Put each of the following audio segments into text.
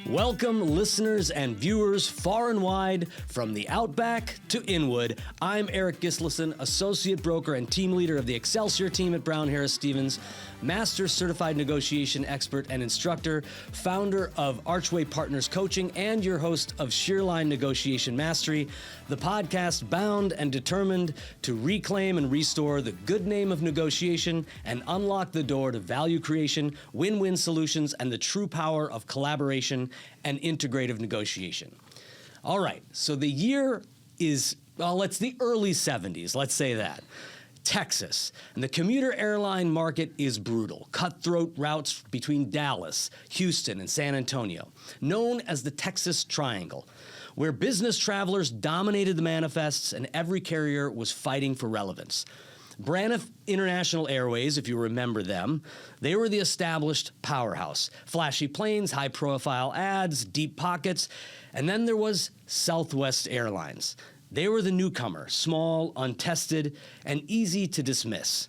Welcome, listeners and viewers far and wide, from the Outback to Inwood. I'm Eirik Gislason, Associate Broker and Team Leader of the Excelsior team at Brown Harris Stevens, Master Certified Negotiation Expert and Instructor, founder of Archway Partners Coaching, and your host of Shear Negotiation Mastery, the podcast bound and determined to reclaim and restore the good name of negotiation and unlock the door to value creation, win-win solutions, and the true power of collaboration and integrative negotiation. All right, so the year is, well, it's the early 70s, let's say that. Texas, and the commuter airline market is brutal. Cutthroat routes between Dallas, Houston, and San Antonio, known as the Texas Triangle, where business travelers dominated the manifests and every carrier was fighting for relevance. Braniff International Airways, if you remember them, they were the established powerhouse. Flashy planes, high-profile ads, deep pockets, and then there was Southwest Airlines. They were the newcomer, small, untested, and easy to dismiss.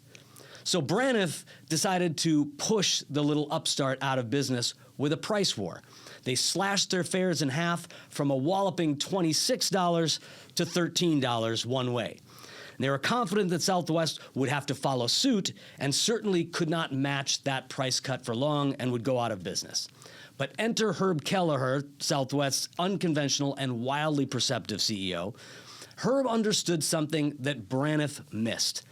So Braniff decided to push the little upstart out of business with a price war. They slashed their fares in half from a walloping $26 to $13 one way. They were confident that Southwest would have to follow suit and certainly could not match that price cut for long and would go out of business. But enter Herb Kelleher, Southwest's unconventional and wildly perceptive CEO. Herb understood something that Braniff missed.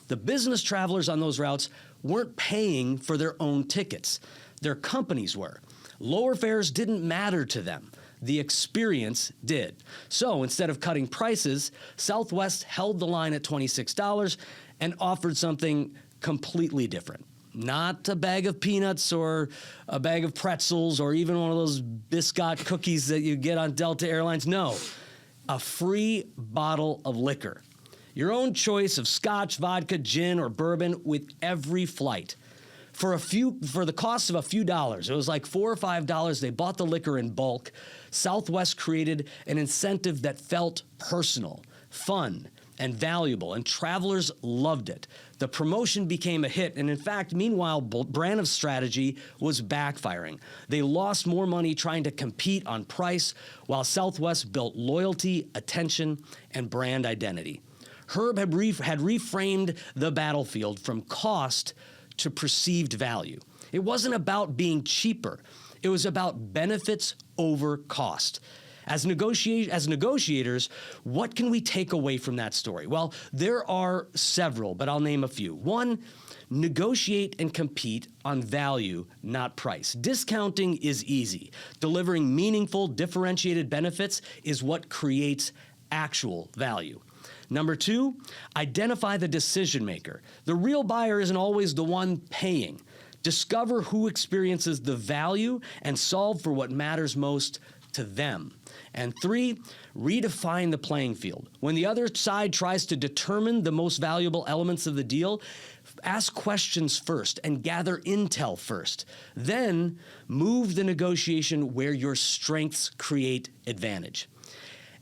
The business travelers on those routes weren't paying for their own tickets. Their companies were. Lower fares didn't matter to them. The experience did. So instead of cutting prices, Southwest held the line at $26 and offered something completely different. Not a bag of peanuts or a bag of pretzels or even one of those biscuit cookies that you get on Delta Airlines. No, a free bottle of liquor. Your own choice of scotch, vodka, gin, or bourbon with every flight. For the cost of a few dollars, it was like $4 or $5, they bought the liquor in bulk. Southwest created an incentive that felt personal, fun, and valuable, and travelers loved it. The promotion became a hit, and in fact, meanwhile, Braniff's strategy was backfiring. They lost more money trying to compete on price, while Southwest built loyalty, attention, and brand identity. Herb had reframed the battlefield from cost to perceived value. It wasn't about being cheaper. It was about benefits over cost. As negotiators, what can we take away from that story? Well, there are several, but I'll name a few. One, negotiate and compete on value, not price. Discounting is easy. Delivering meaningful, differentiated benefits is what creates actual value. Number two, identify the decision maker. The real buyer isn't always the one paying. Discover who experiences the value and solve for what matters most to them. And three, redefine the playing field. When the other side tries to determine the most valuable elements of the deal, ask questions first and gather intel first. Then move the negotiation where your strengths create advantage.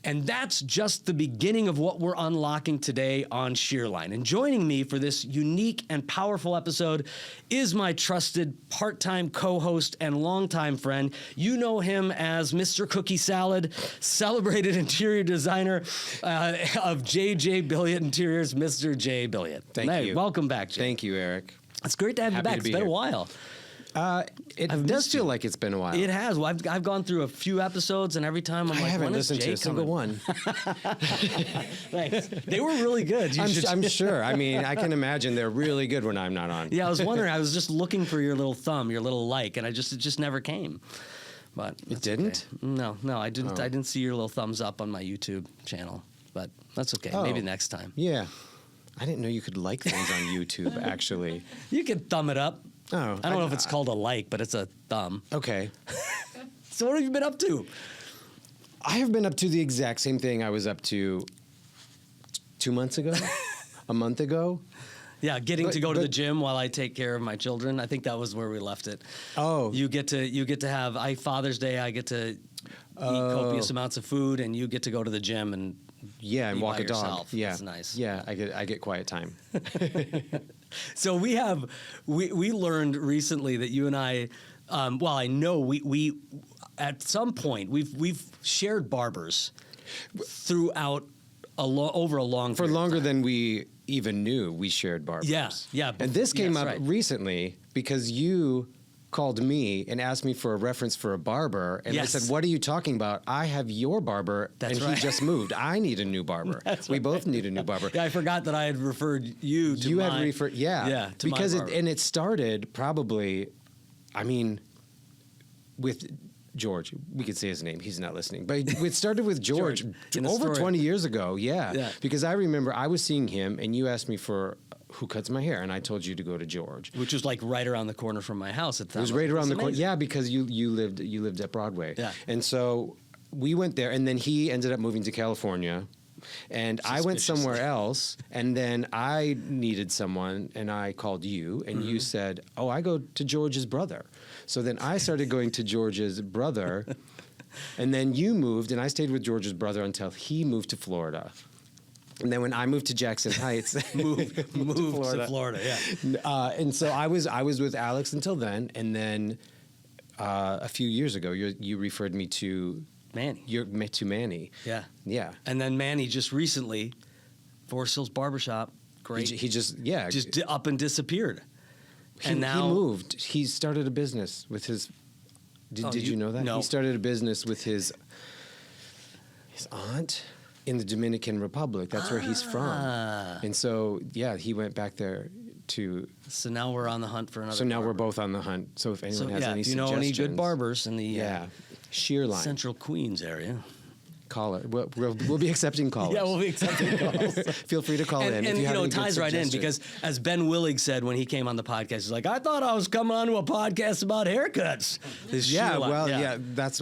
And that's just the beginning of what we're unlocking today on Shearline. And joining me for this unique and powerful episode is my trusted part-time co-host and longtime friend. You know him as Mr. Cookie Salad, celebrated interior designer of Jay Billiet Interiors, Mr. Jay Billiet. Thank you. Welcome back, Jay. Thank you, Eirik. It's great to have you back. It's been a while. It does feel like it's been a while. It has. Well, I've gone through a few episodes, and every time I'm like, haven't when is listened Jay to a single coming? one. Thanks. They were really good. I'm sure. I mean, I can imagine they're really good when I'm not on. Yeah, I was wondering. I was just looking for your little thumb, your little like, and it just never came. But it didn't? Okay. No, I didn't. I didn't see your little thumbs up on my YouTube channel, but that's okay. Maybe next time. Yeah, I didn't know you could like things on YouTube. Actually, you can thumb it up. Oh, I don't know if it's called a like, but it's a thumb. Okay. So what have you been up to? I have been up to the exact same thing I was up to 2 months ago, a month ago. Yeah, getting to go to the gym while I take care of my children. I think that was where we left it. Oh. You get to have Father's Day, I get to eat copious amounts of food, and you get to go to the gym and and walk a dog. Yourself. Yeah. It's nice. Yeah, I get quiet time. So we learned recently that you and I, I know at some point we've shared barbers throughout over a long For period of longer time. than we even knew, we shared barbers. Yeah. And this came yes, up right. recently because you called me and asked me for a reference for a barber. And Yes. I said, what are you talking about? I have your barber, That's and right. he just moved. I need a new barber. We both need a new barber. Yeah, I forgot that I had referred you to You my, had referred, to because my barber. it started probably, I mean, with George. We could say his name. He's not listening, but it started with George, in the over story. 20 years ago. Yeah. Because I remember I was seeing him, and you asked me for who cuts my hair, and I told you to go to George. which was like right around the corner from my house at the time. It was right around the corner. Amazing. Yeah, because you lived at Broadway. Yeah. And so we went there, and then he ended up moving to California. And I went Suspiciously. somewhere else, and then I needed someone, and I called you, and you said, "Oh, I go to George's brother." So then I started going to George's brother, and then you moved, and I stayed with George's brother until he moved to Florida. And then when I moved to Jackson Heights, moved to Florida. Yeah. and so I was with Alex until then, and then a few years ago, you referred me to Manny. to Manny. Yeah. Yeah. And then Manny just recently, Forest Hills Barbershop, great. He just Up and disappeared. And now he moved. He started a business with his. Did you know that? No. He started a business with his aunt in the Dominican Republic. That's where he's from. And so he went back there to. So now we're on the hunt for another. So now we're barber. both on the hunt. So if anyone So has any if you know any good suggestions- barbers in the Shear line. Central Queens area. Call it. We'll be accepting callers. Yeah, we'll be accepting calls. Feel free to call in. And if you have it any good ties right in suggestions. because, as Ben Willig said when he came on the podcast, he's like, I thought I was coming on to a podcast about haircuts. This Yeah, Shear line- well, that's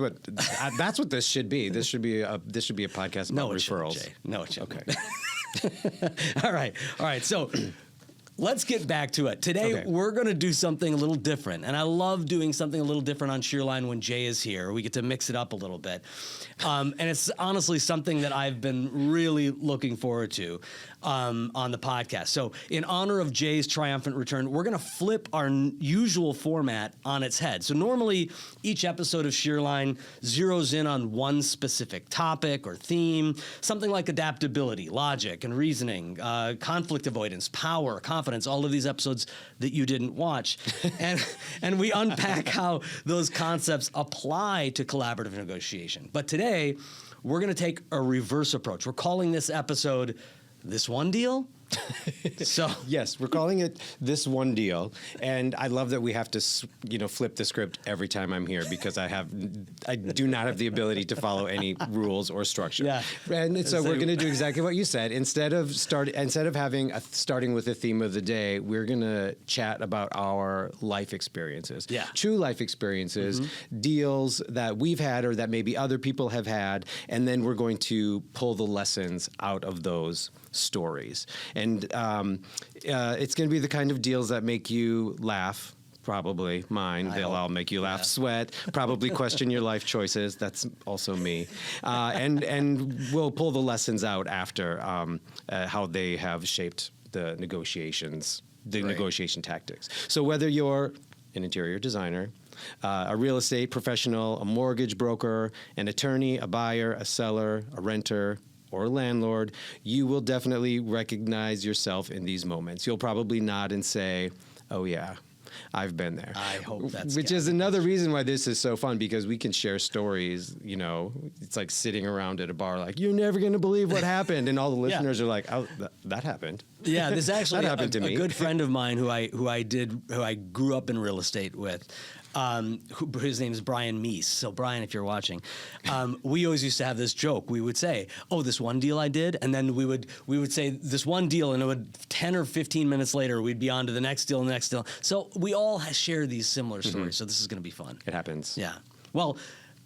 what this should be. This should be a podcast about No, it referrals. shouldn't, Jay. No, it shouldn't. Okay. All right. So let's get back to it. Today, Okay. we're going to do something a little different. And I love doing something a little different on Shearline when Jay is here. We get to mix it up a little bit. And it's honestly something that I've been really looking forward to on the podcast. So in honor of Jay's triumphant return, we're going to flip our usual format on its head. So normally, each episode of Shearline zeroes in on one specific topic or theme, something like adaptability, logic, and reasoning, conflict avoidance, power, confidence, all of these episodes that you didn't watch. and we unpack how those concepts apply to collaborative negotiation. But today, we're going to take a reverse approach. We're calling this episode This One Deal? So Yes, we're calling it This One Deal, and I love that we have to, flip the script every time I'm here because I do not have the ability to follow any rules or structure. Yeah. And so we're going to do exactly what you said. Instead of starting with the theme of the day, we're going to chat about our life experiences. Yeah. True life experiences, deals that we've had or that maybe other people have had, and then we're going to pull the lessons out of those stories. And it's going to be the kind of deals that make you laugh. Probably mine. They'll all make you laugh, sweat, probably question your life choices. That's also me. And we'll pull the lessons out after how they have shaped the negotiations, negotiation tactics. So whether you're an interior designer, a real estate professional, a mortgage broker, an attorney, a buyer, a seller, a renter, or a landlord, you will definitely recognize yourself in these moments. You'll probably nod and say, oh yeah, I've been there. I hope that's Which is another reason why this is so fun, because we can share stories, it's like sitting around at a bar like, you're never going to believe what happened. And all the listeners are like, oh, that happened. Yeah, this is actually That happened to a me. good friend of mine who I grew up in real estate with. His name is Brian Meese. So Brian, if you're watching, we always used to have this joke. We would say, "Oh, this one deal I did," and then we would say this one deal, and it would 10 or 15 minutes later we'd be on to the next deal and the next deal. So we all share these similar stories. So this is going to be fun. It happens. Yeah. Well,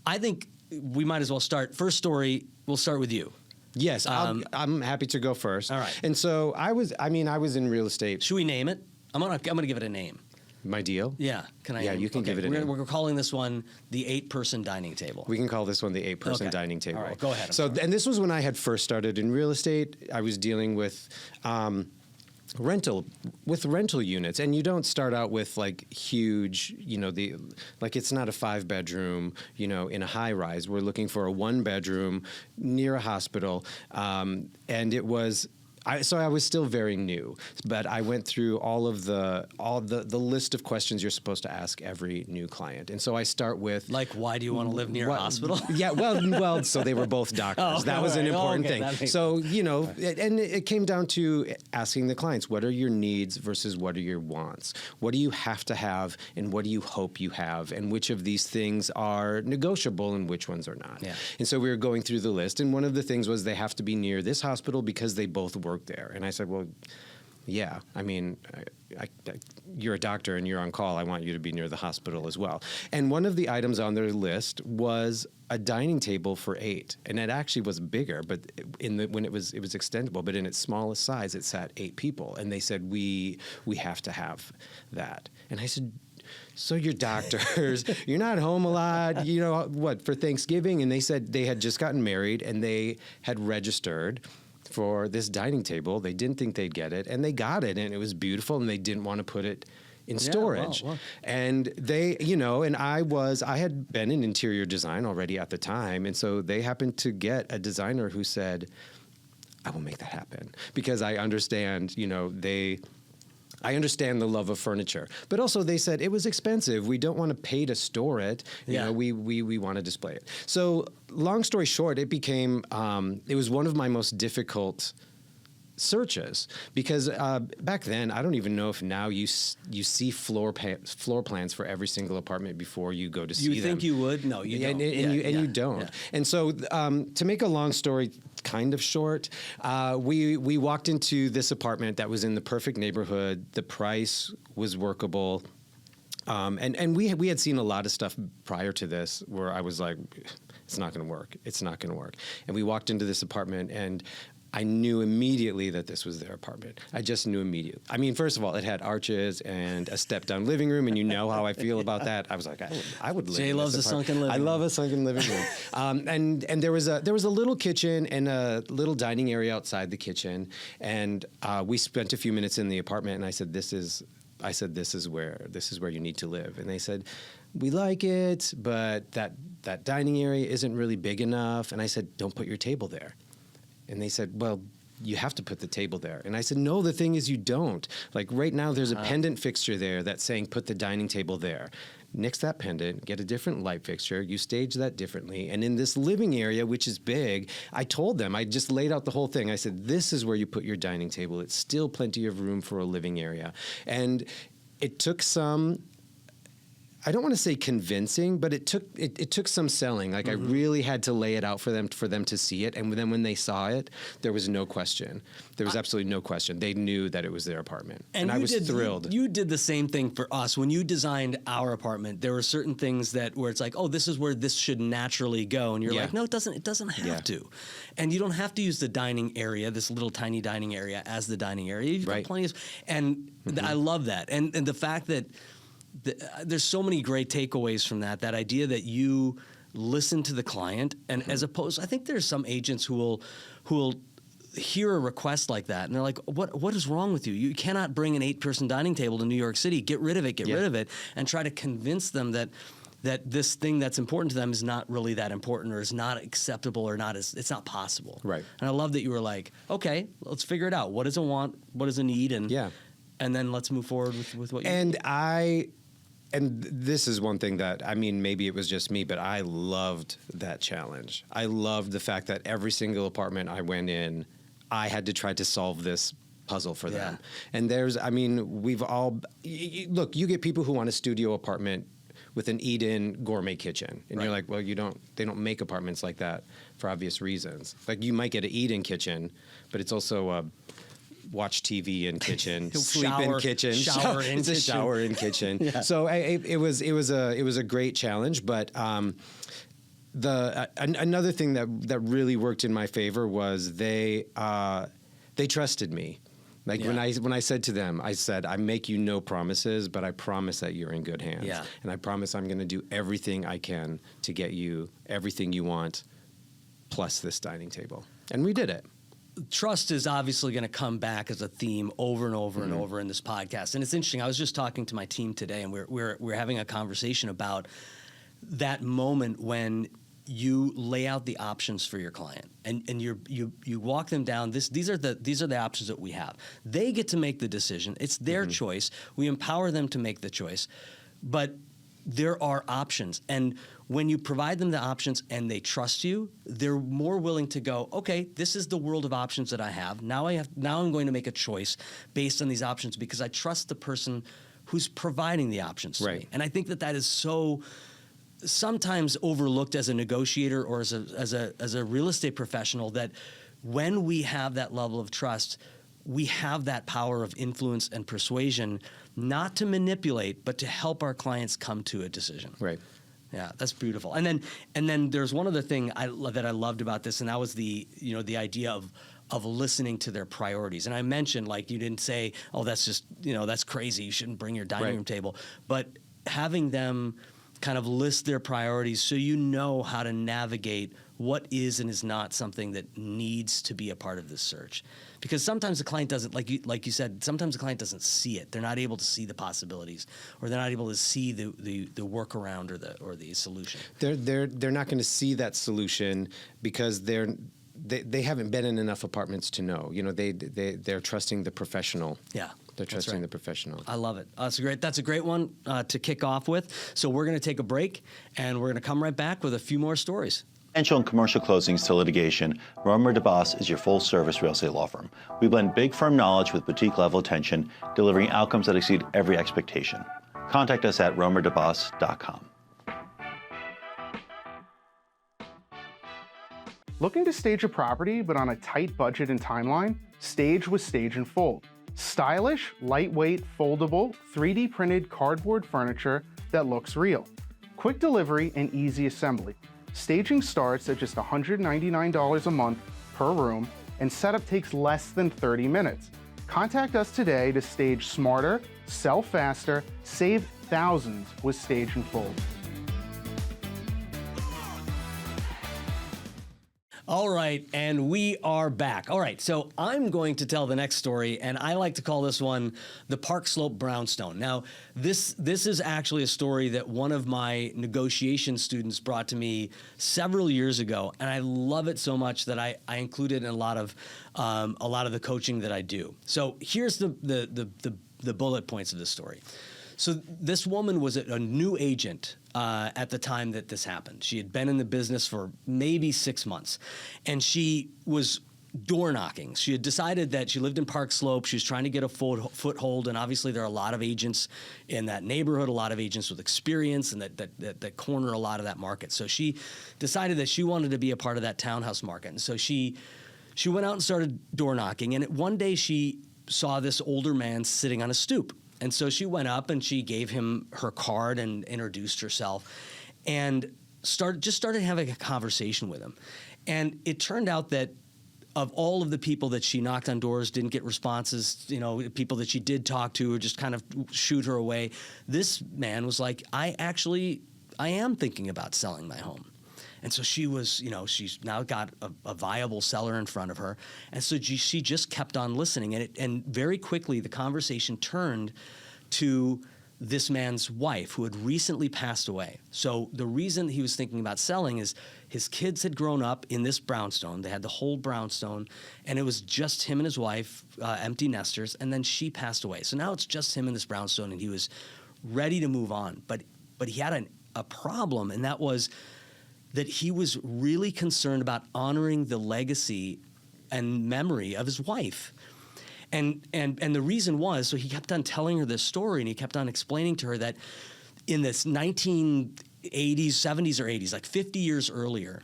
I think we might as well start. First story. We'll start with you. Yes, I'm happy to go first. All right. And so I was in real estate. Should we name it? I'm gonna give it a name. My deal? Yeah, can I? Yeah, you can give it a name. We're calling this one the 8-person dining table. We can call this one the 8-person Okay. dining table. All right, go ahead. I'm So, sorry. and this was when I had first started in real estate. I was dealing with rental units, and you don't start out with like huge, it's not a 5-bedroom, in a high rise. We're looking for a 1-bedroom near a hospital, and it was. So I was still very new, but I went through all the list of questions you're supposed to ask every new client. And so I start with why do you want to live near a hospital? Yeah, well, so they were both doctors. That was an important thing. So, and it came down to asking the clients, what are your needs versus what are your wants? What do you have to have and what do you hope you have? And which of these things are negotiable and which ones are not? Yeah. And so we were going through the list, and one of the things was they have to be near this hospital because they both work there. And I said, well, yeah, I mean, you're a doctor and you're on call. I want you to be near the hospital as well. And one of the items on their list was a dining table for 8, and it actually was bigger, but when it was extendable, but in its smallest size, it sat 8 people. And they said, we have to have that. And I said, so you're doctors, you're not home a lot, what, for Thanksgiving? And they said they had just gotten married and they had registered for this dining table. They didn't think they'd get it, and they got it, and it was beautiful, and they didn't want to put it in storage. Wow. And they, and I had been in interior design already at the time, and so they happened to get a designer who said, I will make that happen, because I understand, I understand the love of furniture, but also they said it was expensive. We don't want to pay to store it. We want to display it. So long story short, it became, it was one of my most difficult searches, because back then, I don't even know if now you see floor plans for every single apartment before you go to see them. You think you would? No, you don't. And you don't. Yeah. And so to make a long story kind of short, we walked into this apartment that was in the perfect neighborhood. The price was workable. And we had seen a lot of stuff prior to this where I was like, it's not going to work. It's not going to work. And we walked into this apartment, and I knew immediately that this was their apartment. I just knew immediately. I mean, first of all, it had arches and a step-down living room, and you know how I feel about that. I was like, I would live. Jay in loves this a sunken living room. I love a sunken living room. And there was a little kitchen and a little dining area outside the kitchen, and we spent a few minutes in the apartment, and I said, this is where you need to live. And they said, we like it, but that dining area isn't really big enough. And I said, don't put your table there. And they said, well, you have to put the table there. And I said, no, the thing is you don't. Like right now, there's a pendant fixture there that's saying put the dining table there. Nix that pendant, get a different light fixture, you stage that differently. And in this living area, which is big, I told them, I just laid out the whole thing. I said, this is where you put your dining table. It's still plenty of room for a living area. And it took some, I don't want to say convincing, but it took some selling. Like I really had to lay it out for them to see it. And then when they saw it, there was no question. There was absolutely no question. They knew that it was their apartment. And I was thrilled. You did the same thing for us. When you designed our apartment, there were certain things where it's like, oh, this is where this should naturally go. And you're like, no, it doesn't. It doesn't have to. And you don't have to use the dining area, this little tiny dining area, as the dining area. You've got plenty of, and I love that. And the fact that there's so many great takeaways from that idea that you listen to the client, and as opposed, I think there's some agents who will hear a request like that and they're like, what is wrong with you? You cannot bring an 8-person dining table to New York City. Get rid of it, and try to convince them that this thing that's important to them is not really that important, or is not acceptable, or it's not possible. Right. And I love that you were like, okay, let's figure it out. What is a want? What is a need? And then let's move forward with what you need. And this is one thing that, I mean, maybe it was just me, but I loved that challenge. I loved the fact that every single apartment I went in, I had to try to solve this puzzle for them. And we've all, look, you get people who want a studio apartment with an eat-in gourmet kitchen. And you're like, well, they don't make apartments like that for obvious reasons. Like you might get an eat-in kitchen, but it's also a watch TV in kitchen, sleep in kitchen, shower in kitchen. It's a shower in kitchen. So it was a great challenge. But another thing that really worked in my favor was they trusted me. Like when I said to them, I said, I make you no promises, but I promise that you're in good hands. And I promise I'm going to do everything I can to get you everything you want, plus this dining table. And we did it. trust is obviously going to come back as a theme over and over and over in this podcast. And it's interesting. I was just talking to my team today, and we're having a conversation about that moment when you lay out the options for your client, and you walk them down. These are the options that we have. They get to make the decision. It's their choice. We empower them to make the choice, but there are options. And when you provide them the options and they trust you, they're more willing to go, okay, this is the world of options that I have. Now I'm going to make a choice based on these options because I trust the person who's providing the options to me. And I think that is so sometimes overlooked as a negotiator or as a real estate professional, that when we have that level of trust, we have that power of influence and persuasion, not to manipulate, but to help our clients come to a decision. Right. Yeah, that's beautiful. And then there's one other thing that I loved about this, and that was the idea of listening to their priorities. And I mentioned, like, you didn't say, oh, that's just, that's crazy, you shouldn't bring your dining room table. But having them kind of list their priorities so you know how to navigate what is and is not something that needs to be a part of this search. Because sometimes the client doesn't, like you said, sometimes the client doesn't see it. They're not able to see the possibilities, or they're not able to see the workaround or the solution. They're not going to see that solution because they haven't been in enough apartments to know. They're trusting the professional. Yeah. They're trusting the professional. I love it. That's a great one to kick off with. So we're going to take a break, and we're going to come right back with a few more stories. Residential and commercial closings to litigation, Romer DeBoss is your full-service real estate law firm. We blend big firm knowledge with boutique-level attention, delivering outcomes that exceed every expectation. Contact us at romerdeboss.com. Looking to stage a property but on a tight budget and timeline? Stage with Stage and Fold. Stylish, lightweight, foldable, 3D printed cardboard furniture that looks real. Quick delivery and easy assembly. Staging starts at just $199 a month per room, and setup takes less than 30 minutes. Contact us today to stage smarter, sell faster, save thousands with Stage and Fold. All right, and we are back. All right, so I'm going to tell the next story, and I like to call this one the Park Slope Brownstone. Now, this is actually a story that one of my negotiation students brought to me several years ago, and I love it so much that I include it in a lot of the coaching that I do. So here's the bullet points of this story. So this woman was a new agent at the time that this happened. She had been in the business for maybe 6 months, and she was door knocking. She had decided that she lived in Park Slope. She was trying to get a foothold, and obviously there are a lot of agents in that neighborhood, a lot of agents with experience, and that corner a lot of that market. So she decided that she wanted to be a part of that townhouse market. And so she went out and started door knocking, and one day she saw this older man sitting on a stoop. And so she went up and she gave him her card and introduced herself and started having a conversation with him. And it turned out that of all of the people that she knocked on doors, didn't get responses, people that she did talk to or just kind of shoot her away, this man was like, I am thinking about selling my home. And so she was, she's now got a viable seller in front of her. And so she just kept on listening. And very quickly, the conversation turned to this man's wife, who had recently passed away. So the reason he was thinking about selling is his kids had grown up in this brownstone. They had the whole brownstone, and it was just him and his wife, empty nesters, and then she passed away. So now it's just him in this brownstone, and he was ready to move on. But he had a problem, and that was that he was really concerned about honoring the legacy and memory of his wife. And the reason was, so he kept on telling her this story, and he kept on explaining to her that in this 1980s, 70s or 80s, like 50 years earlier,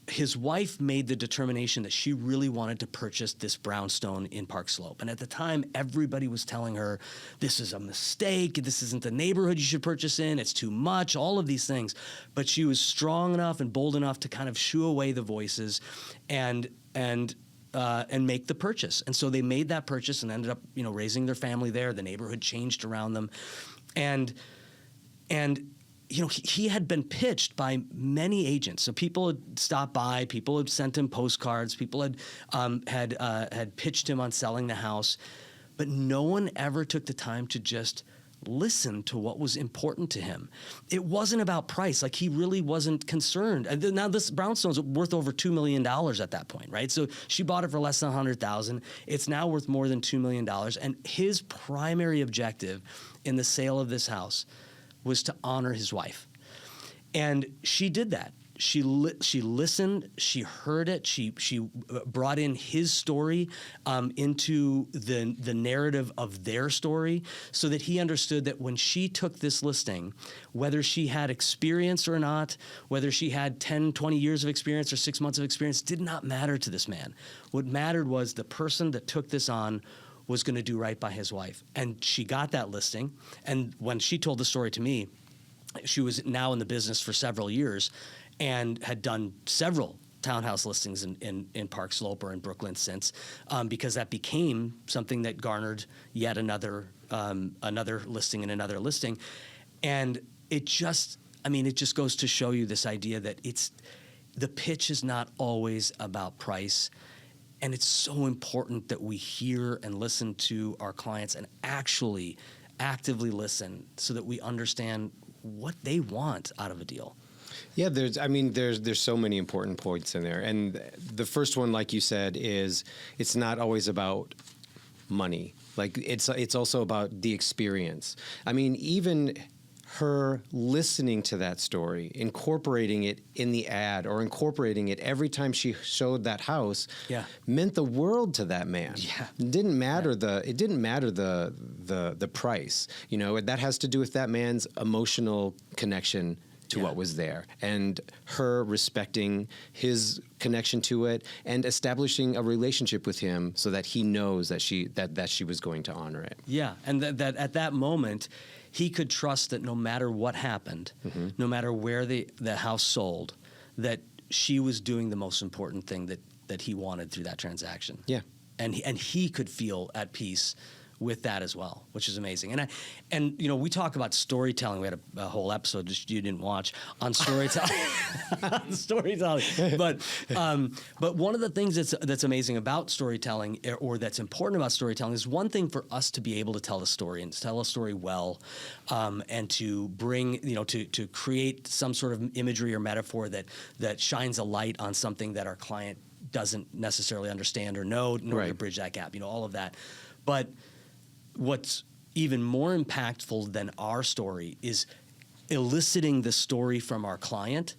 his wife made the determination that she really wanted to purchase this brownstone in Park Slope. And at the time, everybody was telling her, this is a mistake, this isn't the neighborhood you should purchase in, it's too much, all of these things. But she was strong enough and bold enough to kind of shoo away the voices and make the purchase. And so they made that purchase and ended up, raising their family there. The neighborhood changed around them. And he had been pitched by many agents. So people had stopped by, people had sent him postcards, people had pitched him on selling the house, but no one ever took the time to just listen to what was important to him. It wasn't about price. Like, he really wasn't concerned. And now this brownstone's worth over $2 million at that point, right? So she bought it for less than $100,000. It's now worth more than $2 million. And his primary objective in the sale of this house was to honor his wife. And she did that. She listened, she heard it, she brought in his story into the narrative of their story, so that he understood that when she took this listing, whether she had experience or not, whether she had 10, 20 years of experience or 6 months of experience, did not matter to this man. What mattered was the person that took this on was going to do right by his wife. And she got that listing. And when she told the story to me, she was now in the business for several years and had done several townhouse listings in Park Slope or in Brooklyn since, because that became something that garnered yet another listing and another listing. And it just goes to show you this idea that the pitch is not always about price. And it's so important that we hear and listen to our clients and actually actively listen, so that we understand what they want out of a deal. Yeah, there's so many important points in there. And the first one, like you said, is it's not always about money. Like, it's also about the experience. I mean, even her listening to that story, incorporating it in the ad, or incorporating it every time she showed that house, meant the world to that man. Yeah. It didn't matter the price. You know, that has to do with that man's emotional connection to what was there, and her respecting his connection to it and establishing a relationship with him, so that he knows that she was going to honor it. Yeah, and that at that moment, he could trust that no matter what happened, no matter where the house sold, that she was doing the most important thing that he wanted through that transaction. Yeah, and he could feel at peace with that as well, which is amazing. And you know, we talk about storytelling. We had a whole episode that you didn't watch on storytelling. But one of the things that's amazing about storytelling, or that's important about storytelling, is one thing for us to be able to tell the story and to tell a story well, and to bring, to create some sort of imagery or metaphor that shines a light on something that our client doesn't necessarily understand or know, nor to bridge that gap, all of that. But what's even more impactful than our story is eliciting the story from our client,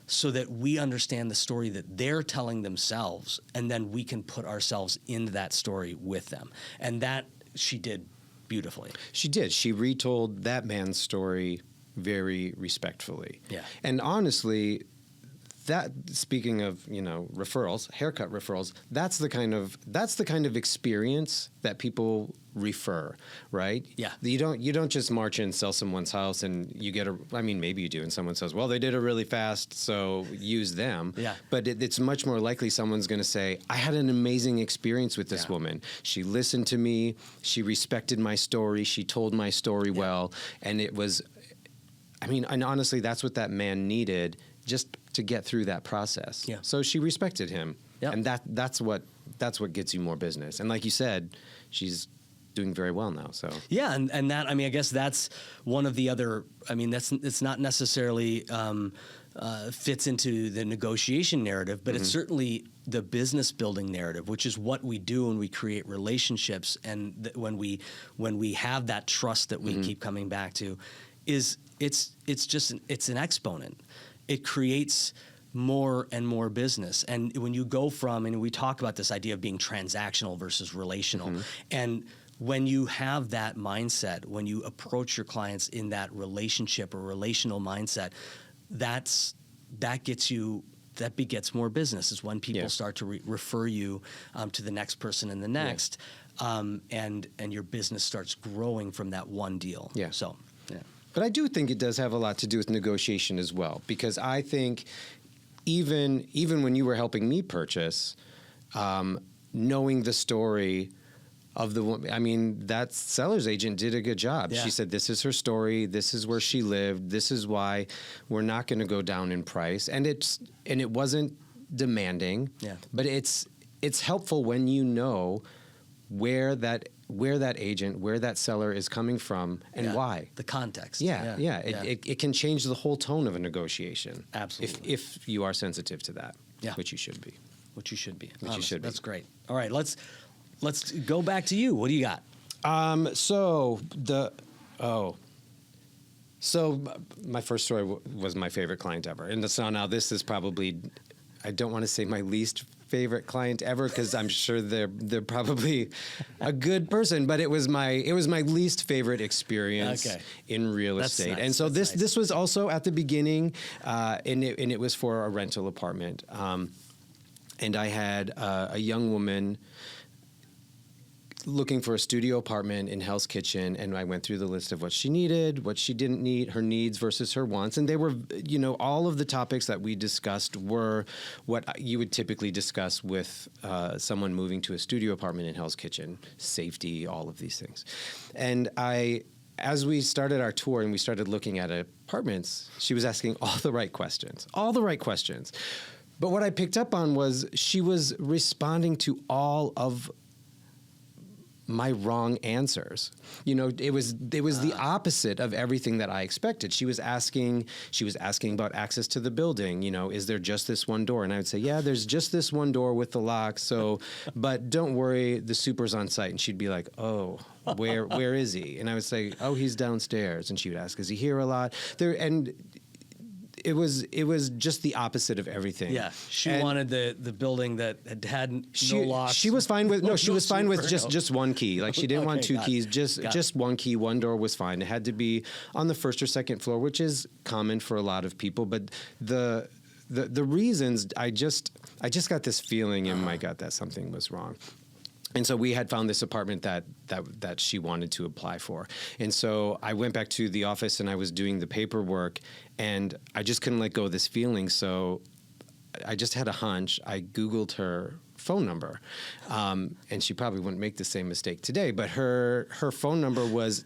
so that we understand the story that they're telling themselves, and then we can put ourselves into that story with them. And that she did beautifully. She did. She retold that man's story very respectfully. Yeah. And honestly, that, speaking of, referrals, haircut referrals, that's the kind of experience that people refer, right? Yeah. You don't just march in and sell someone's house and you get maybe you do, and someone says, well, they did it really fast, so use them. Yeah. But it's much more likely someone's going to say, I had an amazing experience with this woman. She listened to me, she respected my story, she told my story well, and it was, and honestly, that's what that man needed, just to get through that process. Yeah. So she respected him. Yep. And that's what gets you more business. And like you said, she's doing very well now. So yeah, and that, I guess that's one of the other, it's not necessarily fits into the negotiation narrative, but it's certainly the business building narrative, which is what we do when we create relationships, and when we have that trust that we keep coming back to, is it's an exponent. It creates more and more business. And when you go from, and we talk about this idea of being transactional versus relational, and when you have that mindset, when you approach your clients in that relationship or relational mindset, that begets more business. Is when people start to refer you to the next person and the next, and your business starts growing from that one deal. Yeah. So, yeah. But I do think it does have a lot to do with negotiation as well, because I think even when you were helping me purchase, knowing the story of the woman. I mean, that seller's agent did a good job. Yeah. She said, this is her story. This is where she lived. This is why we're not going to go down in price. And it wasn't demanding, but it's helpful when you know where that agent, where that seller is coming from and why. The context. It can change the whole tone of a negotiation. Absolutely. If you are sensitive to that, which you should be. Which you should be. Which you should be. That's great. All right, let's go back to you. What do you got? So my first story was my favorite client ever. And so now this is probably, I don't want to say my least favorite client ever, because I'm sure they're probably a good person, but it was my least favorite experience in real estate. Nice. And so this was also at the beginning, and it was for a rental apartment. And I had a young woman looking for a studio apartment in Hell's Kitchen, and I went through the list of what she needed, what she didn't need, her needs versus her wants. And they were, all of the topics that we discussed were what you would typically discuss with someone moving to a studio apartment in Hell's Kitchen: safety, all of these things. And as we started our tour and we started looking at apartments, she was asking all the right questions. But what I picked up on was she was responding to all of my wrong answers. It was the opposite of everything that I expected. She was asking about access to the building. Is there just this one door? And I would say, yeah, there's just this one door with the lock. So, but don't worry, the super's on site. And she'd be like, oh, where is he? And I would say, oh, he's downstairs. And she would ask, is he here a lot? It was just the opposite of everything. Yeah, she wanted the building that had no locks. She was fine with just one key. Like, she didn't want two keys, just one key. One door was fine. It had to be on the first or second floor, which is common for a lot of people. But the reasons, I just got this feeling in my gut that something was wrong. And so we had found this apartment that she wanted to apply for. And so I went back to the office and I was doing the paperwork, and I just couldn't let go of this feeling. So I just had a hunch. I Googled her phone number, and she probably wouldn't make the same mistake today, but her phone number was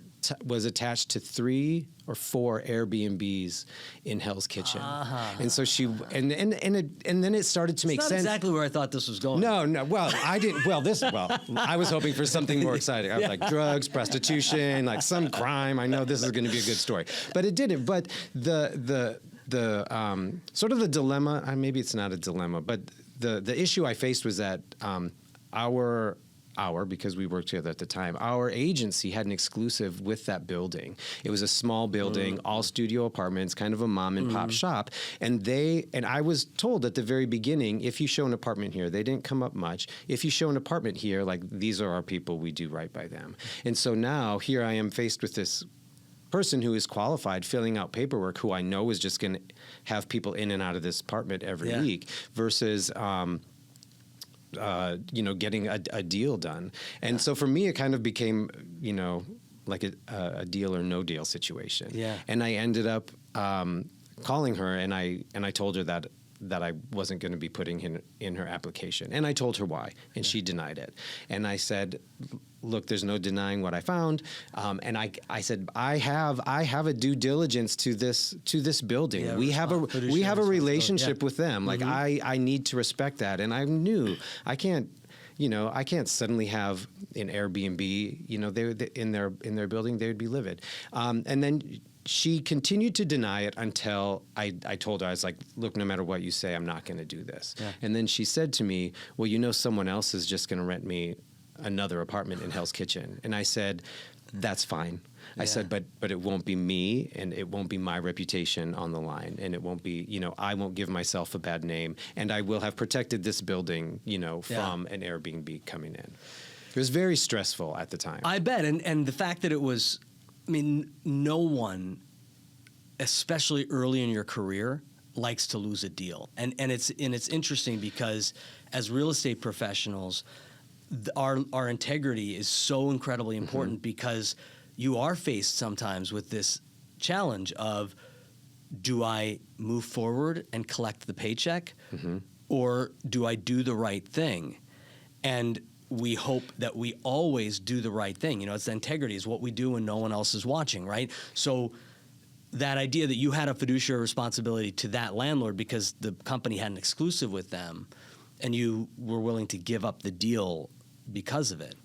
attached to 3 or 4 Airbnbs in Hell's Kitchen. And so she and then it started to make sense. Exactly where I thought this was going. No. Well, I didn't. I was hoping for something more exciting. I was like drugs, prostitution, like some crime. I know this is going to be a good story, but it didn't. But the sort of the dilemma. Maybe it's not a dilemma, but the issue I faced was that because we worked together at the time, our agency had an exclusive with that building. It was a small building, all studio apartments, kind of a mom and pop shop. And I was told at the very beginning, if you show an apartment here, they didn't come up much. If you show an apartment here, like, these are our people, we do right by them. And so now here I am faced with this person who is qualified, filling out paperwork, who I know is just going to have people in and out of this apartment every week, versus getting a deal done. And so for me, it kind of became, like a deal or no deal situation. Yeah. And I ended up calling her, and I told her that I wasn't going to be putting in her application. And I told her why, and she denied it. And I said, look, there's no denying what I found. And I said, I have a due diligence to this building. Yeah, we have a relationship with them. Like, I need to respect that. And I knew I can't suddenly have an Airbnb, they in their building, they would be livid. And then she continued to deny it until I told her, I was like, look, no matter what you say, I'm not going to do this. Yeah. And then she said to me, well, someone else is just going to rent me another apartment in Hell's Kitchen. And I said, that's fine. Yeah. I said, but it won't be me, and it won't be my reputation on the line, and it won't be, I won't give myself a bad name, and I will have protected this building, from an Airbnb coming in. It was very stressful at the time. I bet. And the fact that it was, no one, especially early in your career, likes to lose a deal. And it's interesting because as real estate professionals, our integrity is so incredibly important because you are faced sometimes with this challenge of, do I move forward and collect the paycheck, or do I do the right thing? And we hope that we always do the right thing. It's the integrity is what we do when no one else is watching, right? So that idea that you had a fiduciary responsibility to that landlord because the company had an exclusive with them and you were willing to give up the deal because of it.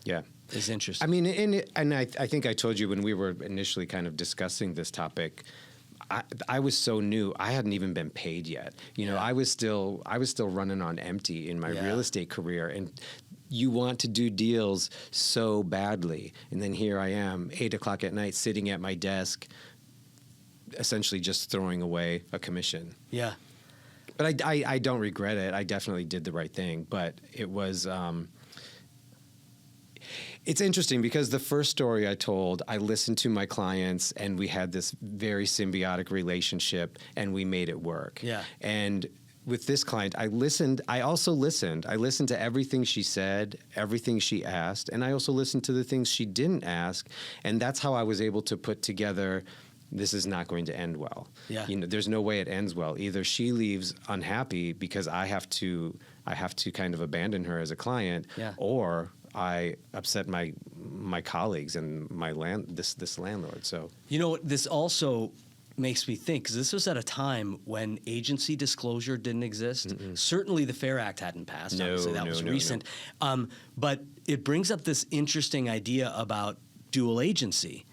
Yeah. Is interesting. I mean, and I think I told you when we were initially kind of discussing this topic, I was so new. I hadn't even been paid yet. I was still running on empty in my real estate career, and you want to do deals so badly, and then here I am, 8:00 at night, sitting at my desk, essentially just throwing away a commission. Yeah. But I don't regret it. I definitely did the right thing. But it was. It's interesting because the first story I told, I listened to my clients and we had this very symbiotic relationship and we made it work. Yeah. And with this client, I listened. I also listened. I listened to everything she said, everything she asked, and I also listened to the things she didn't ask. And that's how I was able to put together, this is not going to end well. Yeah. There's no way it ends well. Either she leaves unhappy because I have to kind of abandon her as a client, or I upset my colleagues and my this landlord. So this also makes me think, because this was at a time when agency disclosure didn't exist. Certainly the FAIR Act hadn't passed. Obviously that was recent. But it brings up this interesting idea about dual agency,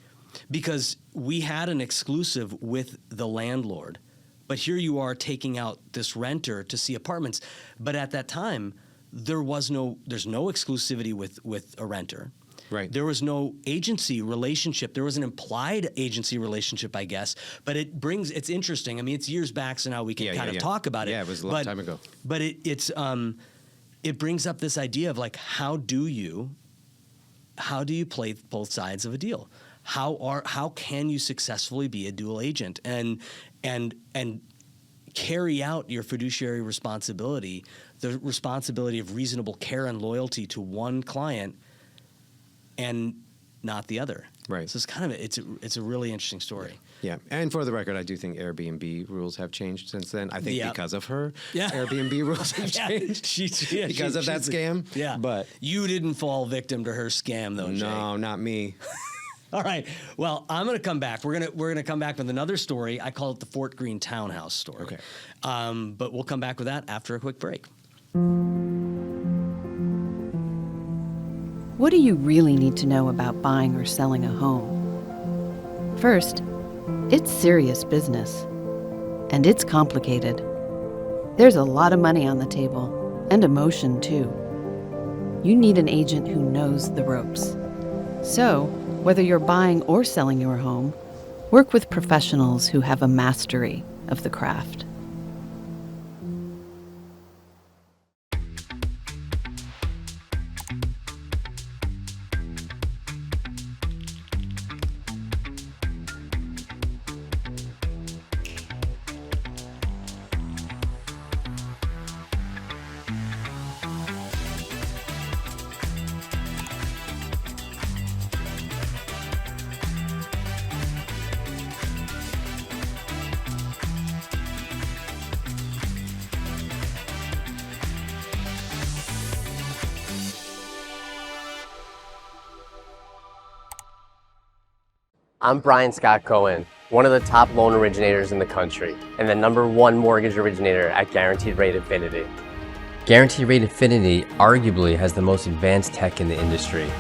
because we had an exclusive with the landlord, but here you are taking out this renter to see apartments. But at that time, there's no exclusivity with a renter. Right. There was no agency relationship. There was an implied agency relationship, I guess. But it's interesting. I mean, it's years back, so now we can kind of talk about it. Yeah, it was a long time ago. But it brings up this idea of like, how do you play both sides of a deal? How can you successfully be a dual agent and carry out your fiduciary responsibility, the responsibility of reasonable care and loyalty to one client and not the other. Right. So it's kind of it's a really interesting story. Yeah. And for the record, I do think Airbnb rules have changed since then. I think because of her, Airbnb rules have changed because of that scam. Yeah. But you didn't fall victim to her scam though, Jay. No, not me. All right. Well, I'm going to come back. We're going to come back with another story. I call it the Fort Greene townhouse story. Okay. But we'll come back with that after a quick break. What do you really need to know about buying or selling a home? First, it's serious business. And it's complicated. There's a lot of money on the table, and emotion too. You need an agent who knows the ropes. So, whether you're buying or selling your home, work with professionals who have a mastery of the craft. I'm Brian Scott Cohen, one of the top loan originators in the country, and the #1 mortgage originator at Guaranteed Rate Infinity. Guaranteed Rate Infinity arguably has the most advanced tech in the industry.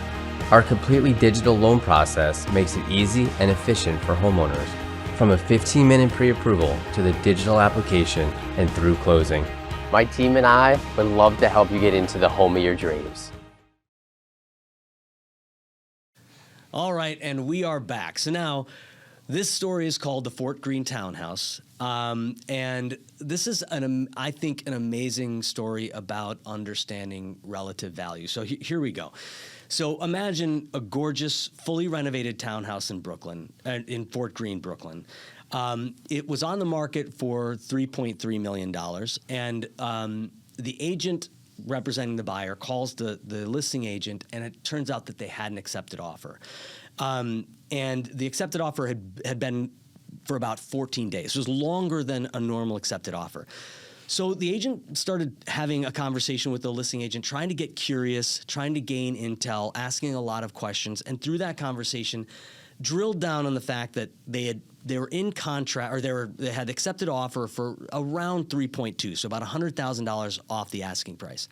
Our completely digital loan process makes it easy and efficient for homeowners, from a 15-minute pre-approval to the digital application and through closing. My team and I would love to help you get into the home of your dreams. All right, and we are back. So now, this story is called the Fort Greene townhouse, and this is, I think, an amazing story about understanding relative value. So here we go. So imagine a gorgeous, fully renovated townhouse in Brooklyn, in Fort Greene, Brooklyn. It was on the market for $3.3 million, and the agent representing the buyer calls the listing agent, and it turns out that they had an accepted offer. And the accepted offer had been for about 14 days. It was longer than a normal accepted offer. So the agent started having a conversation with the listing agent, trying to get curious, trying to gain intel, asking a lot of questions, and through that conversation, drilled down on the fact that they were in contract, or they had accepted offer for around 3.2, so about $100,000 off the asking price.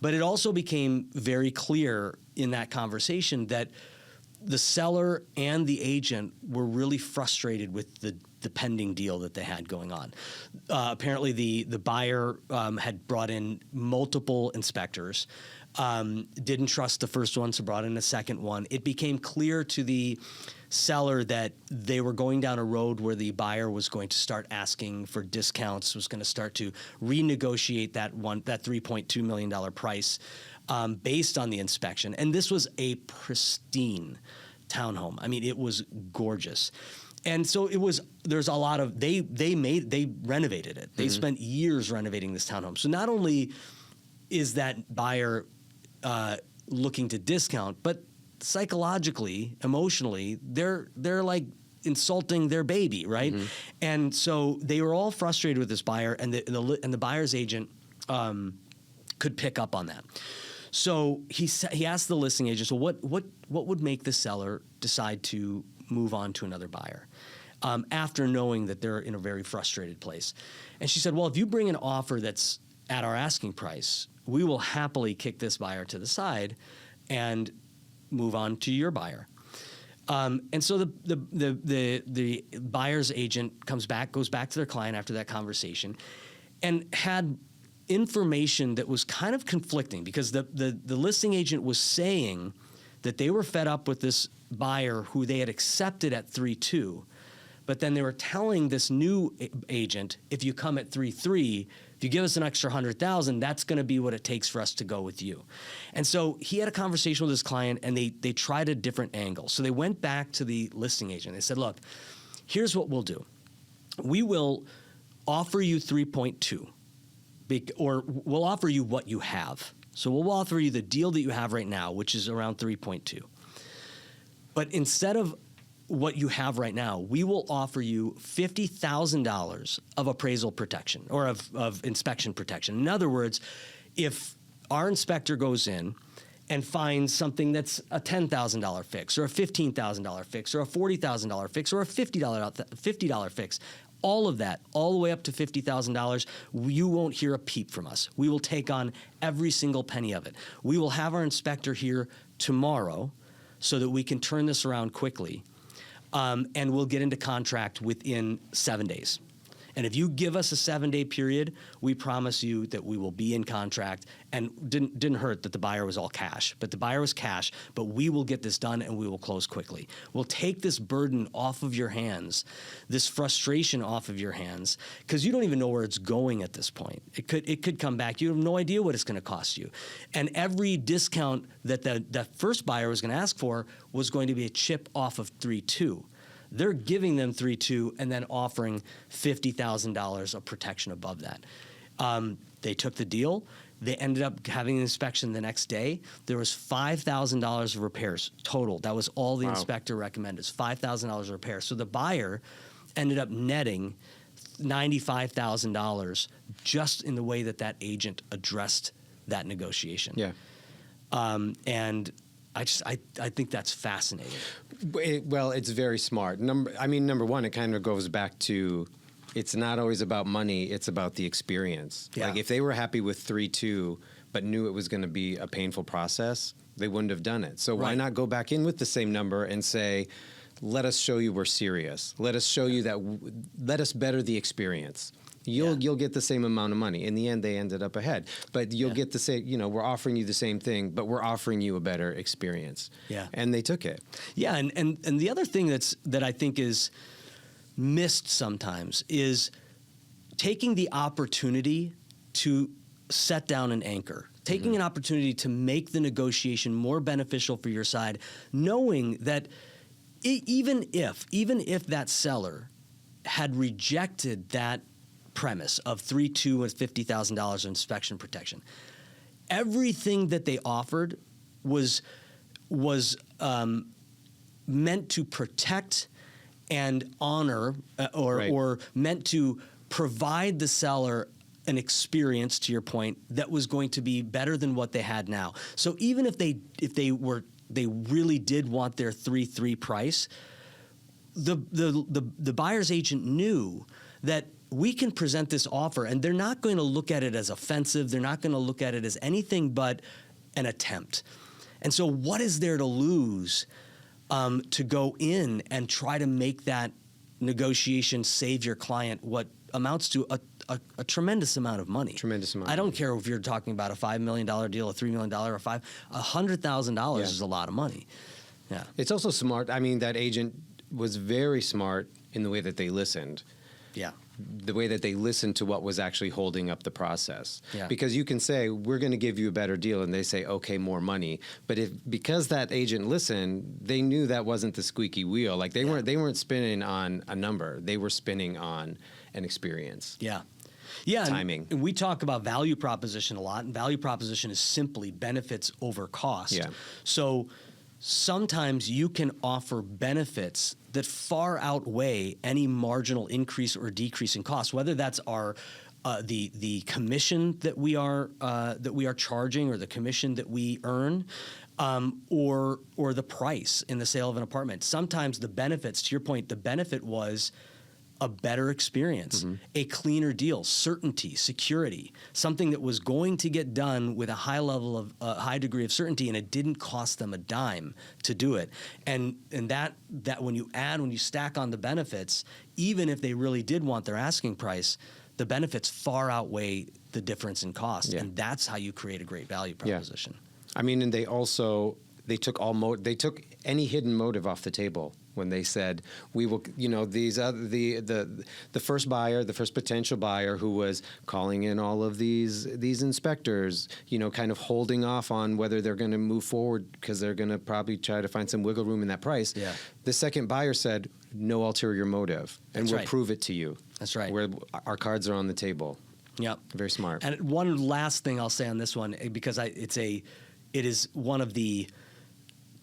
But it also became very clear in that conversation that the seller and the agent were really frustrated with the pending deal that they had going on. Apparently, the buyer had brought in multiple inspectors, didn't trust the first one, so brought in a second one. It became clear to the seller that they were going down a road where the buyer was going to start asking for discounts, was going to start to renegotiate that $3.2 million price based on the inspection. And this was a pristine townhome. I mean, it was gorgeous. And so there's a lot of, they renovated it. They spent years renovating this townhome. So not only is that buyer looking to discount, but psychologically, emotionally, they're like insulting their baby, right? And so they were all frustrated with this buyer, and the buyer's agent could pick up on that. So he asked the listing agent, so what would make the seller decide to move on to another buyer after knowing that they're in a very frustrated place? And she said, well, if you bring an offer that's at our asking price, we will happily kick this buyer to the side and move on to your buyer. And so the buyer's agent goes back to their client after that conversation and had information that was kind of conflicting, because the listing agent was saying that they were fed up with this buyer who they had accepted at 3.2, but then they were telling this new agent, if you come at 3.3, if you give us an extra $100,000, that's going to be what it takes for us to go with you. And so he had a conversation with his client, and they tried a different angle. So they went back to the listing agent. They said, look, here's what we'll do. We will offer you 3.2, or we'll offer you what you have. So we'll offer you the deal that you have right now, which is around 3.2. But instead of what you have right now, we will offer you $50,000 of appraisal protection, or of inspection protection. In other words, if our inspector goes in and finds something that's a $10,000 fix, or a $15,000 fix, or a $40,000 fix, or a $50 fix, all of that, all the way up to $50,000, you won't hear a peep from us. We will take on every single penny of it. We will have our inspector here tomorrow so that we can turn this around quickly. And we'll get into contract within 7 days. And if you give us a 7-day period, we promise you that we will be in contract. And didn't hurt that the buyer was all cash, but the buyer was cash, but we will get this done and we will close quickly. We'll take this burden off of your hands, this frustration off of your hands, because you don't even know where it's going at this point. It could come back. You have no idea what it's going to cost you. And every discount that that first buyer was going to ask for was going to be a chip off of 3.2. They're giving them 3.2 and then offering $50,000 of protection above that. They took the deal. They ended up having an inspection the next day. There was $5,000 of repairs total. That was all the inspector recommended, $5,000 of repairs. So the buyer ended up netting $95,000 just in the way that agent addressed that negotiation. Yeah. And I think that's fascinating. Well, it's very smart. Number one, it kind of goes back to, it's not always about money, it's about the experience. Yeah. Like if they were happy with 3.2 but knew it was going to be a painful process, they wouldn't have done it. So why not go back in with the same number and say, let us show you we're serious. Let us show you that, let us better the experience. You'll get the same amount of money. In the end, they ended up ahead. But you'll get the same, we're offering you the same thing, but we're offering you a better experience. Yeah. And they took it. Yeah, and the other thing that I think is missed sometimes is taking the opportunity to set down an anchor, taking an opportunity to make the negotiation more beneficial for your side, knowing that even if that seller had rejected that premise of 3.2 with $50,000 of inspection protection, everything that they offered was meant to protect and honor, or meant to provide the seller an experience, to your point, that was going to be better than what they had now. So even if they really did want their 3.3 price, the buyer's agent knew that we can present this offer, and they're not going to look at it as offensive. They're not going to look at it as anything but an attempt. And so what is there to lose to go in and try to make that negotiation save your client what amounts to a tremendous amount of money? Tremendous amount. I don't care if you're talking about a $5 million deal, a $3 million, or $100,000 is a lot of money. Yeah. It's also smart. I mean, that agent was very smart in the way that they listened. Yeah. The way that they listened to what was actually holding up the process. Yeah. Because you can say, we're going to give you a better deal, and they say, okay, more money. But because that agent listened, they knew that wasn't the squeaky wheel. Like they weren't spinning on a number. They were spinning on an experience. Yeah. Yeah. Timing. And we talk about value proposition a lot, and value proposition is simply benefits over cost. Yeah. So sometimes you can offer benefits that far outweigh any marginal increase or decrease in cost, whether that's our the commission that we are charging, or the commission that we earn, or the price in the sale of an apartment. Sometimes the benefits, to your point, the benefit was a better experience, a cleaner deal, certainty, security, something that was going to get done with a high level of high degree of certainty, and it didn't cost them a dime to do it. And that when you stack on the benefits, even if they really did want their asking price, the benefits far outweigh the difference in cost, and that's how you create a great value proposition. I mean, and they took any hidden motive off the table when they said, we will, the first buyer, the first potential buyer who was calling in all of these inspectors, kind of holding off on whether they're going to move forward because they're going to probably try to find some wiggle room in that price. Yeah. The second buyer said, no ulterior motive, and we'll prove it to you. That's right. Where our cards are on the table. Yep. Very smart. And one last thing I'll say on this one, because it is one of the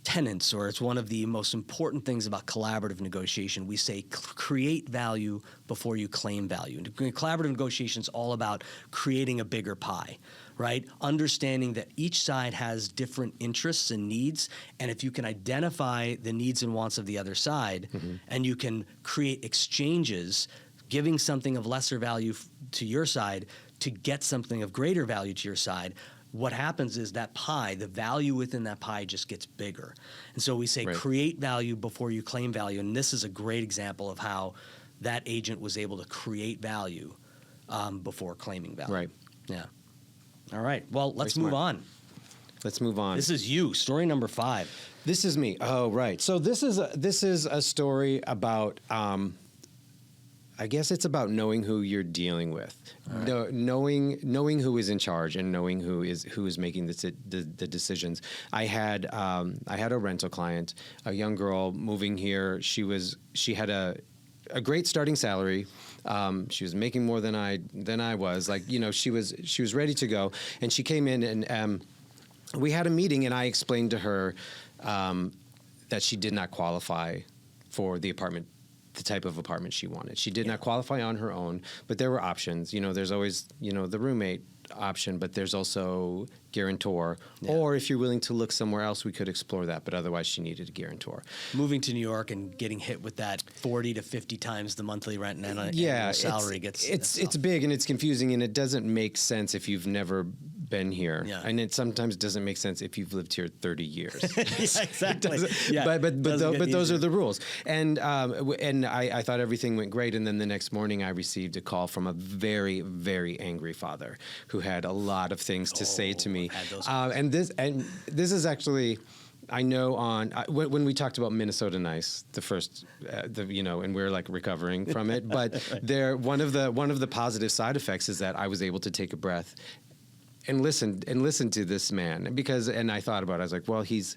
tenets, or it's one of the most important things about collaborative negotiation. We say create value before you claim value. And collaborative negotiation is all about creating a bigger pie, right? Understanding that each side has different interests and needs, and if you can identify the needs and wants of the other side, and you can create exchanges, giving something of lesser value to your side to get something of greater value to your side, what happens is that pie, the value within that pie just gets bigger. And so we say create value before you claim value. And this is a great example of how that agent was able to create value before claiming value. Right. Yeah. All right. Well, let's move on. Let's move on. This is you, story number 5. This is me. Oh, right. So this is a story about, I guess it's about knowing who you're dealing with, knowing who is in charge, and knowing who is making the decisions. I had a rental client, a young girl moving here. She had a great starting salary. She was making more than I was. Like, she was ready to go, and she came in, and we had a meeting, and I explained to her that she did not qualify for the type of apartment she wanted. She did not qualify on her own, but there were options. There's always, the roommate option, but there's also guarantor. Yeah. Or if you're willing to look somewhere else, we could explore that, but otherwise she needed a guarantor. Moving to New York and getting hit with that 40 to 50 times the monthly rent and a salary it's big, and it's confusing, and it doesn't make sense if you've never been here. Yeah. And it sometimes doesn't make sense if you've lived here 30 years. Yeah, exactly. But those are the rules. And I thought everything went great, and then the next morning I received a call from a very, very angry father who had a lot of things to say to me. And this is actually, I know when we talked about Minnesota Nice, the first, and we're like recovering from it, but one of the positive side effects is that I was able to take a breath and listen to this man, and I thought about it. I was like, well, he's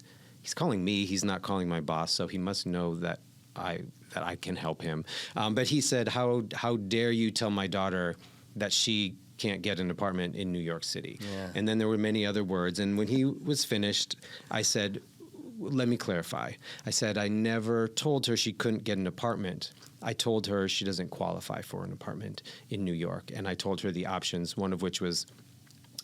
calling me. He's not calling my boss, so he must know that I can help him. But he said, how dare you tell my daughter that she can't get an apartment in New York City? Yeah. And then there were many other words. And when he was finished, I said, let me clarify. I said I never told her she couldn't get an apartment. I told her she doesn't qualify for an apartment in New York, and I told her the options, one of which was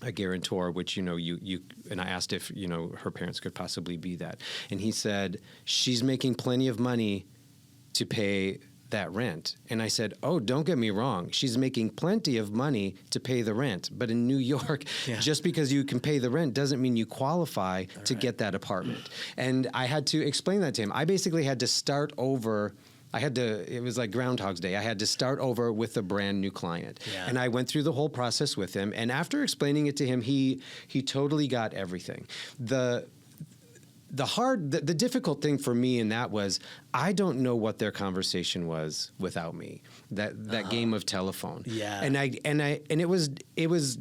a guarantor, which, you and I asked if, her parents could possibly be that. And he said, she's making plenty of money to pay that rent. And I said, oh, don't get me wrong. She's making plenty of money to pay the rent. But in New York, just because you can pay the rent doesn't mean you qualify to get that apartment. And I had to explain that to him. I basically had to start over. It was like Groundhog's Day. I had to start over with a brand new client. Yeah. And I went through the whole process with him. And after explaining it to him, he totally got everything. The difficult thing for me in that was I don't know what their conversation was without me. That game of telephone. Yeah. And it was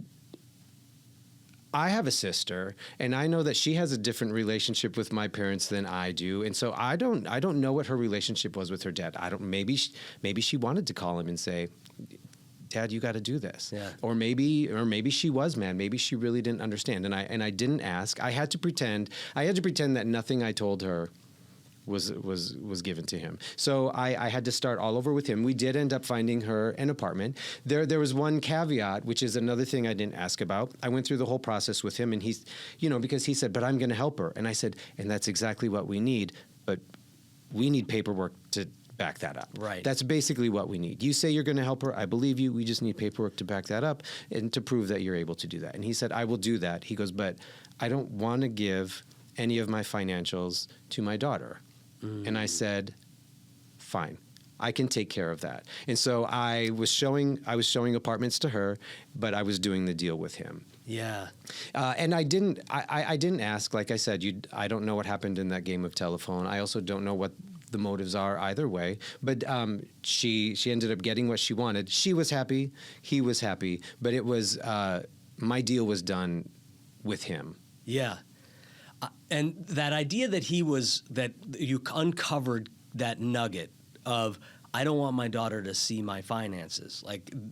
I have a sister, and I know that she has a different relationship with my parents than I do, and so I don't know what her relationship was with her dad. Maybe she wanted to call him and say, Dad, you got to do this. Yeah. Or maybe she was mad. Maybe she really didn't understand, and I didn't ask. I had to pretend that nothing I told her was given to him. So I had to start all over with him. We did end up finding her an apartment. There was one caveat, which is another thing I didn't ask about. I went through the whole process with him, and he's, because he said, but I'm going to help her. And I said, and that's exactly what we need, but we need paperwork to back that up. Right. That's basically what we need. You say you're going to help her. I believe you. We just need paperwork to back that up and to prove that you're able to do that. And he said, I will do that. He goes, but I don't want to give any of my financials to my daughter. And I said, fine, I can take care of that. And so I was showing apartments to her, but I was doing the deal with him. Yeah. And I didn't ask, like I said, I don't know what happened in that game of telephone. I also don't know what the motives are either way. But she ended up getting what she wanted. She was happy. He was happy. But it was, my deal was done with him. Yeah. And that idea that you uncovered that nugget of, I don't want my daughter to see my finances.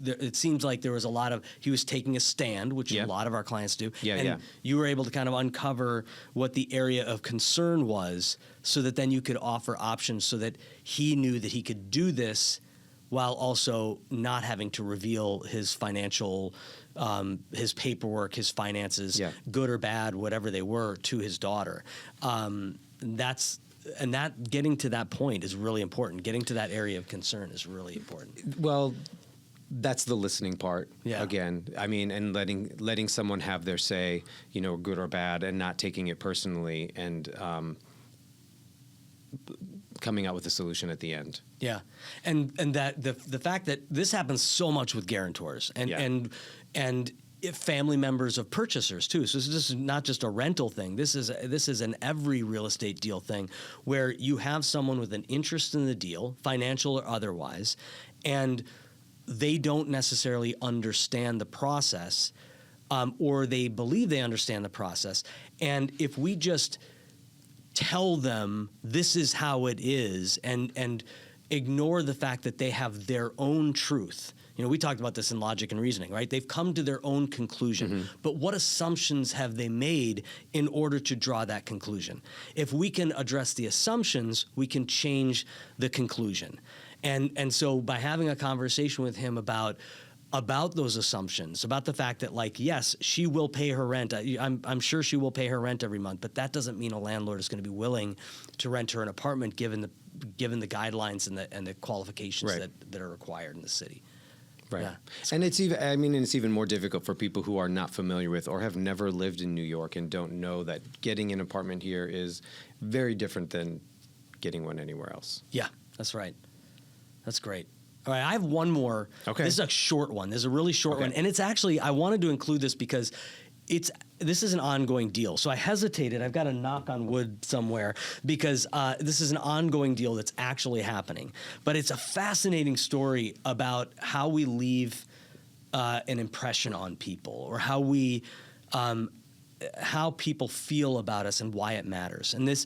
It seems like there was a lot of, he was taking a stand, which a lot of our clients do. And you were able to kind of uncover what the area of concern was so that then you could offer options so that he knew that he could do this while also not having to reveal his financial his paperwork, his finances, good or bad, whatever they were, to his daughter. Getting to that point is really important. Getting to that area of concern is really important. Well, that's the listening part. Yeah. Again, I mean, and letting someone have their say, good or bad, and not taking it personally, and coming out with a solution at the end. Yeah, and that the fact that this happens so much with guarantors and if family members of purchasers too. So this is not just a rental thing. This is an every real estate deal thing where you have someone with an interest in the deal, financial or otherwise, and they don't necessarily understand the process, or they believe they understand the process. And if we just tell them this is how it is and ignore the fact that they have their own truth. We talked about this in logic and reasoning, right? They've come to their own conclusion. Mm-hmm. But what assumptions have they made in order to draw that conclusion? If we can address the assumptions, we can change the conclusion. And so by having a conversation with him about those assumptions, about the fact that, yes, she will pay her rent. I'm sure she will pay her rent every month, but that doesn't mean a landlord is going to be willing to rent her an apartment given the guidelines and the qualifications that are required in the city. Right. Yeah. And it's even more difficult for people who are not familiar with or have never lived in New York and don't know that getting an apartment here is very different than getting one anywhere else. Yeah, that's right. That's great. All right, I have one more. Okay. This is a short one. This is a really short one. And it's actually, I wanted to include this because this is an ongoing deal. So I hesitated. I've got a knock on wood somewhere because this is an ongoing deal that's actually happening. But it's a fascinating story about how we leave an impression on people, or how people feel about us and why it matters. And this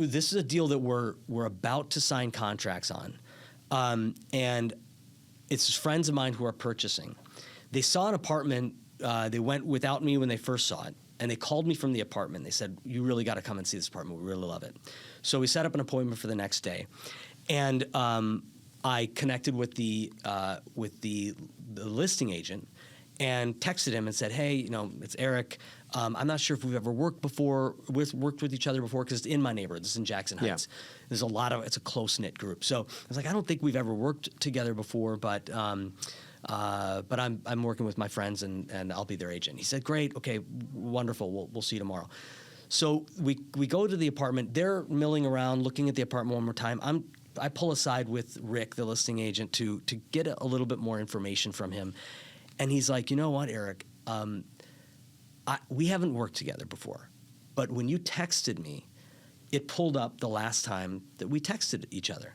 is a deal that we're about to sign contracts on. And it's friends of mine who are purchasing. They saw an apartment. They went without me when they first saw it. And they called me from the apartment. They said, you really got to come and see this apartment. We really love it. So we set up an appointment for the next day. And I connected with the listing agent and texted him and said, hey, it's Eirik. I'm not sure if we've ever worked with each other before, because it's in my neighborhood. This is in Jackson Heights. Yeah. It's a close-knit group. So I was like, I don't think we've ever worked together before, but I'm working with my friends and I'll be their agent. He said, great, okay, wonderful. We'll see you tomorrow. So we go to the apartment. They're milling around, looking at the apartment one more time. I pull aside with Rick, the listing agent, to get a little bit more information from him. And he's like, you know what, Eirik? We haven't worked together before, but when you texted me, it pulled up the last time that we texted each other,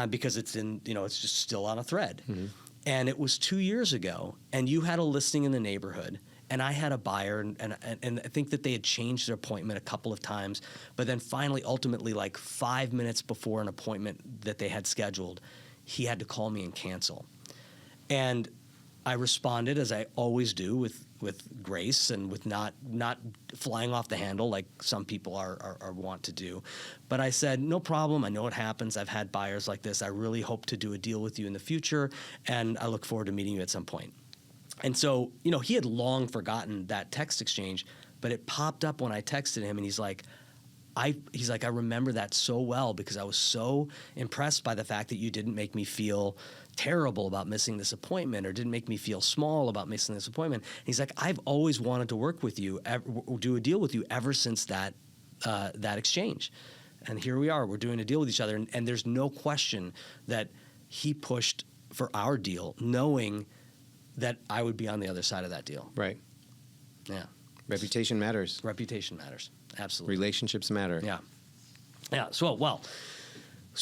because it's it's just still on a thread. Mm-hmm. And it was 2 years ago, and you had a listing in the neighborhood, and I had a buyer, and I think that they had changed their appointment a couple of times, but then finally, ultimately, like 5 minutes before an appointment that they had scheduled, he had to call me and cancel. And I responded, as I always do, with grace and with not flying off the handle like some people are want to do. But I said, no problem. I know it happens. I've had buyers like this. I really hope to do a deal with you in the future, and I look forward to meeting you at some point. And so, he had long forgotten that text exchange, but it popped up when I texted him, and he's like, I remember that so well, because I was so impressed by the fact that you didn't make me feel terrible about missing this appointment, or didn't make me feel small about missing this appointment. And he's like, I've always wanted to work with you, do a deal with you ever since that exchange. And here we are, we're doing a deal with each other. And there's no question that he pushed for our deal, knowing that I would be on the other side of that deal. Right. Yeah. Reputation matters. Reputation matters. Absolutely. Relationships matter. Yeah. Yeah. So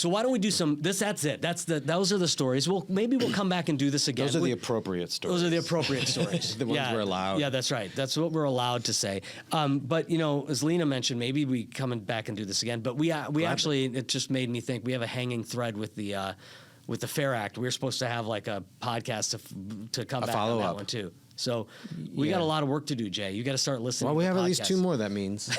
why don't we do that's it. Those are the stories. Maybe we'll come back and do this again. Those are the appropriate stories. Those are the appropriate stories. The ones we're allowed. Yeah, that's right. That's what we're allowed to say. But as Lena mentioned, maybe we come back and do this again. But we actually, it just made me think, we have a hanging thread with the Fair Act. We were supposed to have like a podcast to come back on that one too. So we got a lot of work to do, Jay. You got to start listening. Well, we have at least 2 more, that means.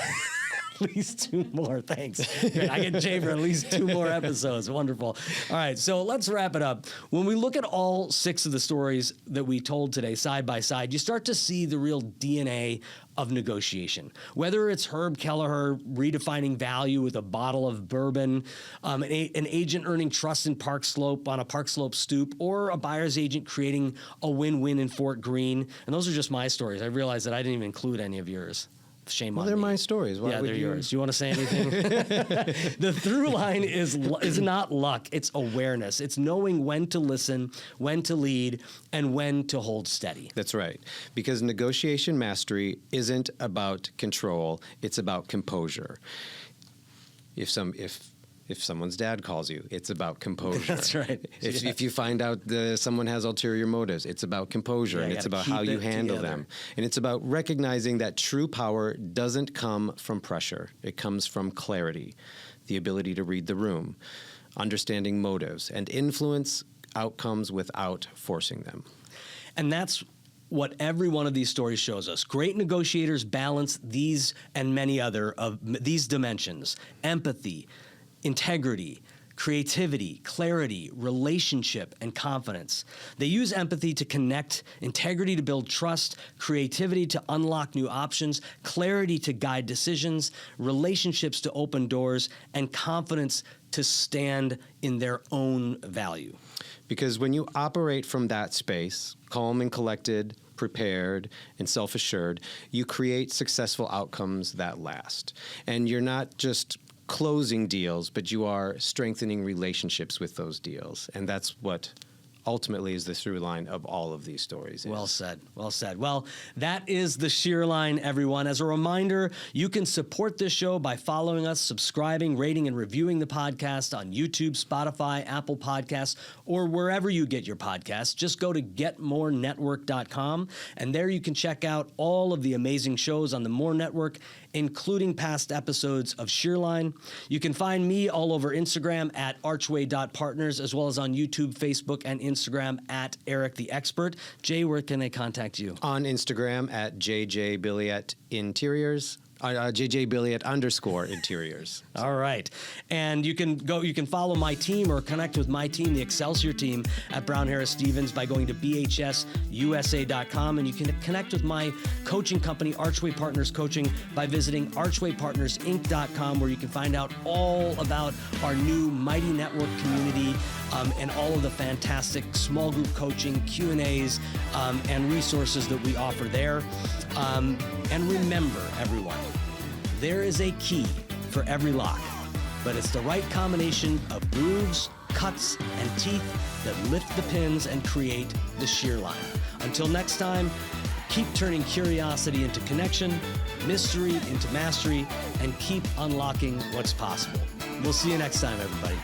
At least 2 more. Thanks. Good. I get Jay for at least 2 more episodes. Wonderful. All right, so let's wrap it up. When we look at all 6 of the stories that we told today side by side, you start to see the real DNA of negotiation. Whether it's Herb Kelleher redefining value with a bottle of bourbon, an agent earning trust in Park Slope on a Park Slope stoop, or a buyer's agent creating a win-win in Fort Greene. And those are just my stories. I realized that I didn't even include any of yours. Shame on me. They're my stories. Why would they're yours. You want to say anything? The through line is not luck. It's awareness. It's knowing when to listen, when to lead, and when to hold steady. That's right. Because negotiation mastery isn't about control. It's about composure. If someone's dad calls you, it's about composure. That's right. If you find out someone has ulterior motives, it's about composure, and it's about how you handle them. And it's about recognizing that true power doesn't come from pressure. It comes from clarity, the ability to read the room, understanding motives, and influence outcomes without forcing them. And that's what every one of these stories shows us. Great negotiators balance these and many other of these dimensions: empathy, integrity, creativity, clarity, relationship, and confidence. They use empathy to connect, integrity to build trust, creativity to unlock new options, clarity to guide decisions, relationships to open doors, and confidence to stand in their own value. Because when you operate from that space, calm and collected, prepared, and self-assured, you create successful outcomes that last. And you're not just closing deals, but you are strengthening relationships with those deals. And that's what ultimately is the through line of all of these stories. Well said. Well said. Well, that is the Shear line, everyone. As a reminder, you can support this show by following us, subscribing, rating, and reviewing the podcast on YouTube, Spotify, Apple Podcasts, or wherever you get your podcasts. Just go to getmorenetwork.com, and there you can check out all of the amazing shows on the More Network, including past episodes of Shearline. You can find me all over Instagram at archway.partners, as well as on YouTube, Facebook, and Instagram Instagram at Eric the Expert. Jay, where can they contact you? On Instagram at JJ Billiet Interiors. JJ Billiet _interiors. All right. And you can follow my team or connect with my team, the Excelsior team at Brown Harris Stevens, by going to bhsusa.com. And you can connect with my coaching company, Archway Partners Coaching, by visiting archwaypartnersinc.com, where you can find out all about our new Mighty Network community and all of the fantastic small group coaching, Q&As, and resources that we offer there. And remember, everyone, there is a key for every lock, but it's the right combination of grooves, cuts, and teeth that lift the pins and create the shear line. Until next time, keep turning curiosity into connection, mystery into mastery, and keep unlocking what's possible. We'll see you next time, everybody.